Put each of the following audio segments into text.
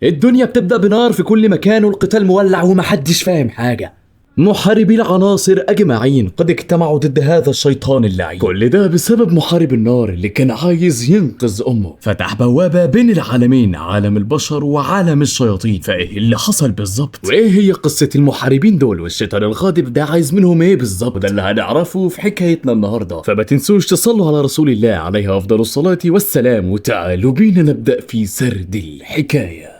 الدنيا بتبدأ بنار في كل مكان والقتال مولع ومحدش فاهم حاجة. محاربي العناصر أجمعين قد اجتمعوا ضد هذا الشيطان اللعين، كل ده بسبب محارب النار اللي كان عايز ينقذ أمه. فتح بوابة بين العالمين، عالم البشر وعالم الشياطين. فإيه اللي حصل بالظبط؟ وإيه هي قصة المحاربين دول؟ والشيطان الغاضب ده عايز منهم إيه بالظبط؟ ده اللي هنعرفه في حكايتنا النهاردة. فما تنسوش تصلوا على رسول الله عليه أفضل الصلاة والسلام، وتعالوا بينا نبدأ في سرد الحكاية.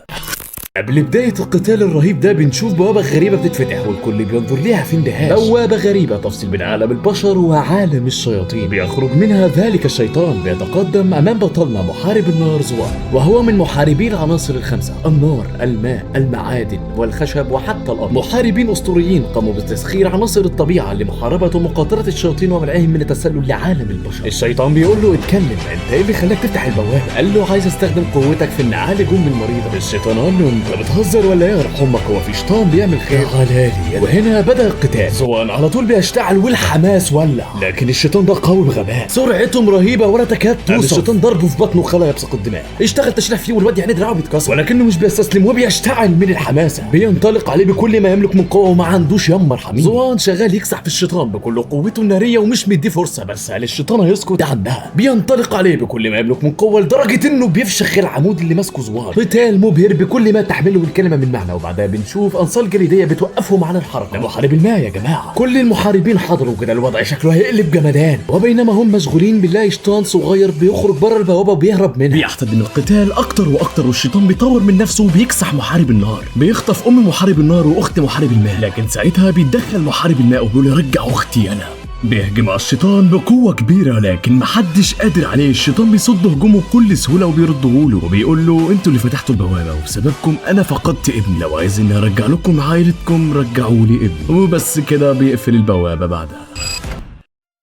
قبل بداية القتال الرهيب ده بنشوف بوابة غريبة بتتفتح والكل بينظر ليها في اندهاش. بوابة غريبة تفصل بين عالم البشر وعالم الشياطين، بيخرج منها ذلك الشيطان بيتقدم أمام بطلنا محارب النار زوان، وهو من محاربي العناصر الخمسة: النار، الماء، المعادن والخشب وحتى الأرض. محاربين أسطوريين قاموا بتسخير عناصر الطبيعة لمحاربة ومقاتلة الشياطين ومنعهم من التسلل لعالم البشر. الشيطان بيقول له: اتكلم، انت ايه اللي خلاك تفتح البوابة؟ قال له: عايز استخدم قوتك في ان اعالج ام المريضة. الشيطان قال له: انت بتهزر ولا ايه؟ يرحم امك، هو في شيطان بيعمل خير؟ غلالي. وهنا بدا القتال. زوان على طول بيشتعل والحماس ولع، لكن الشيطان ده قوي بغباء، سرعتهم رهيبه ولا تكاد توصف. الشيطان ضربه في بطنه وخلاه يبصق الدماء، اشتغل تشريح فيه والواد يعني دراعه بيتكسر، ولكنه مش بيستسلم وبيشتعل من الحماسه، بينطلق عليه بكل ما يملك من قوه وما عندوش يمر حميد. زوان شغال يكسح في الشيطان بكل قوته الناريه ومش مديه فرصه، بس هل الشيطان هيسكت عنها؟ بينطلق عليه بكل ما يملك من قوه لدرجه انه بيفشخ العمود اللي ماسكه زوان. قتال مبهر بكل ما تحمله الكلمه من معنى، وبعدها بنشوف انصال جليديه بتوقفهم عن الحركه. محارب الماء يا جماعه، كل المحاربين حضروا كده، الوضع شكله هيقلب جمدان. وبينما هم مشغولين بنلاقي شيطان صغير بيخرج بره البوابه وبيهرب منها. بيحتدم القتال اكتر واكتر، والشيطان بيطور من نفسه وبيكسح محارب النار، بيخطف ام محارب النار واخت محارب الماء، لكن ساعتها بيتدخل محارب الماء وبيقول: رجع اختي انا. بيهجم على الشيطان بقوة كبيرة لكن محدش قادر عليه. الشيطان بيصد هجومه بكل سهولة وبيرده وبيقول له: انتوا اللي فتحتوا البوابة وبسببكم انا فقدت ابني، لو عايز اني ارجع لكم عائلتكم رجعوا لي ابني. وبس كده بيقفل البوابة بعدها.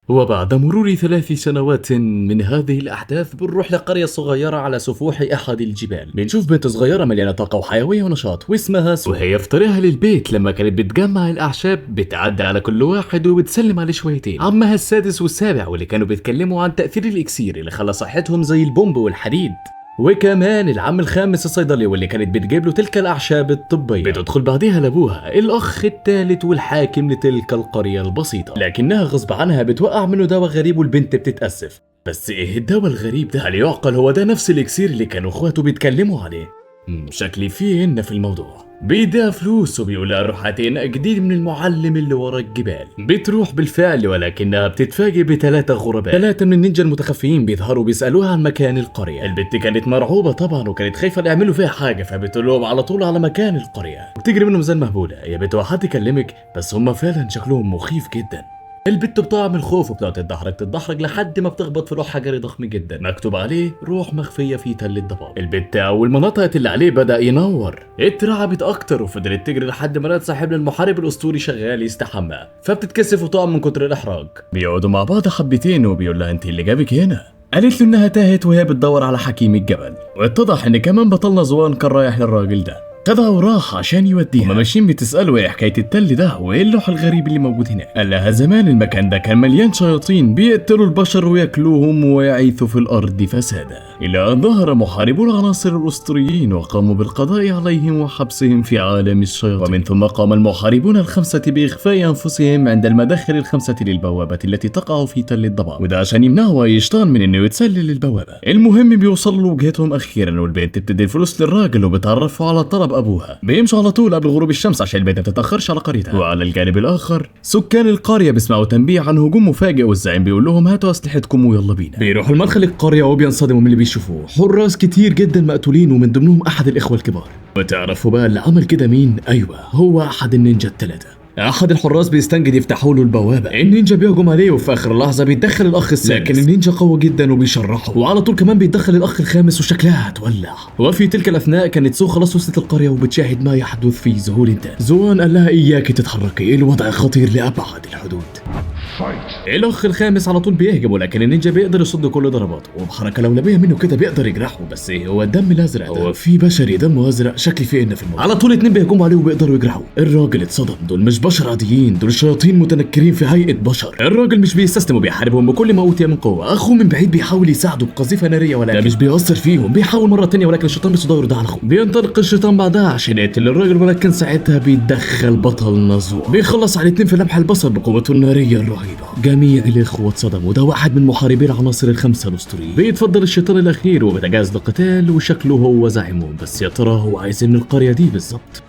وبعد مرور 3 سنوات من هذه الأحداث بنروح لقرية صغيرة على سفوح أحد الجبال. بنشوف بنت صغيرة مليانة طاقة وحيوية ونشاط واسمها سو، وهي في طريقها للبيت لما كانت بتجمع الأعشاب بتعدي على كل واحد وبتسلم عليه شويتين. عمها السادس والسابع واللي كانوا بيتكلموا عن تأثير الإكسير اللي خلى صحتهم زي البومب والحديد، وكمان العم الخامس الصيدلي واللي كانت بتجيب له تلك الأعشاب الطبية. بتدخل بعدها لأبوها الأخ الثالث والحاكم لتلك القرية البسيطة، لكنها غصب عنها بتوقع منه دواء غريب والبنت بتتأسف. بس ايه الدواء الغريب ده؟ هل يعقل هو ده نفس الإكسير اللي كانوا اخواته بيتكلموا عليه؟ شكلي فيه إن في الموضوع. بيديها فلوس وبيقول لها: روح هاتي جديد من المعلم اللي ورا الجبال. بتروح بالفعل، ولكنها بتتفاجئ ب3 غرباء، 3 من النينجا المتخفيين بيظهروا بيسألوها عن مكان القرية. البنت كانت مرعوبة طبعا وكانت خايفة يعملوا فيها حاجة، فبتقول لهم على طول على مكان القرية وبتجري منهم زي المهبولة. يا بنت حد يكلمك، بس هم فعلا شكلهم مخيف جدا. البت بتقع من الخوف وبتقعد تتدحرج لحد ما بتخبط في لوح حجري ضخم جدا مكتوب عليه: روح مخفيه في تل الضباب. البت اول ما نطقت اللي عليه بدا ينور، اترعبت اكتر وفضلت تجري لحد ما لقت صاحبنا المحارب الاسطوري شغال يستحمى، فبتتكسف وتقع من كتر الاحراج. بيقعدوا مع بعض حبتين وبيقول لها: انت اللي جابك هنا؟ قالت له انها تاهت وهي بتدور على حكيم الجبل، واتضح ان كمان بطلنا زوان كان رايح للراجل ده، خدها وراح عشان يوديها. هما ماشيين بتسأله: ايه حكاية التل ده وايه اللوح الغريب اللي موجود هنا؟ قال لها: زمان المكان ده كان مليان شياطين بيقتلوا البشر وياكلوهم ويعيثوا في الارض فسادا، الى ان ظهر محاربو العناصر الاسطوريين وقاموا بالقضاء عليهم وحبسهم في عالم الشياطين. ومن ثم قام المحاربون ال5 باخفاء انفسهم عند المداخل ال5 للبوابة التي تقع في تل الضباب، وده عشان يمنعوا اي شيطان من انه يتسلل البوابة. المهم بيوصلوا لوجهتهم اخيرا، والبنت بتدي الفلوس للراجل وبتعرفوا على طلب ابوها. بيمشوا على طول قبل غروب الشمس عشان البنت ما تتاخرش على قريتها. وعلى الجانب الاخر سكان القريه بيسمعوا تنبيه عن هجوم مفاجئ، والزعيم بيقول لهم: هاتوا اسلحتكم ويلا بينا. بيروحوا لمدخل القريه وبينصدموا من اللي بيشوفوه، حراس كتير جدا مقتولين ومن ضمنهم احد الاخوه الكبار. وتعرفوا بقى اللي عمل كده مين؟ ايوه، هو احد النينجا ال3. احد الحراس بيستنجد يفتحوا له البوابه، النينجا بيهجم عليه وفي اخر لحظه بيتدخل الاخ السادس، لكن النينجا قوي جدا وبيشرحه، وعلى طول كمان بيتدخل الاخ الخامس وشكلها هتولع. وفي تلك الاثناء كانت سو خلاص وصلت القريه وبتشاهد ما يحدث في ذهول تام. زوان قال لها: اياكي تتحركي، الوضع خطير لابعد الحدود. الاخ الخامس على طول بيهجم، ولكن النينجا بيقدر يصد كل ضرباته، وبحركه لولبيه منه كده بيقدر يجرحه. بس ايه هو الدم الازرق ده؟ هو في بشري دمه ازرق؟ شكلي فيه ان في الموضوع. على طول اتنين بيهجموا عليه وبيقدروا يجرحوه. الراجل اتصدم، دول مش بشر عاديين، دول شياطين متنكرين في هيئه بشر. الراجل مش بيستسلم وبيحاربهم بكل ما اوتي من قوه. اخوه من بعيد بيحاول يساعده بقذيفه ناريه، ولكن ده مش بيأثر فيهم. بيحاول مره تانية ولكن الشيطان بيصده يرد على اخوه. بينطلق الشيطان بعدها عشان يقتل الراجل، ولكن ساعتها بيتدخل بطل نزوع بيخلص على الاتنين في لمح البصر بقوته الناريه الرهيبه. جميع الاخوه اتصدموا، ده واحد من محاربي العناصر الخمسه الاسطوريين. بيتفضل الشيطان الاخير وبيتجهز للقتال وشكله هو زعيمهم. بس يا ترى هو عايز من القريه دي بالظبط؟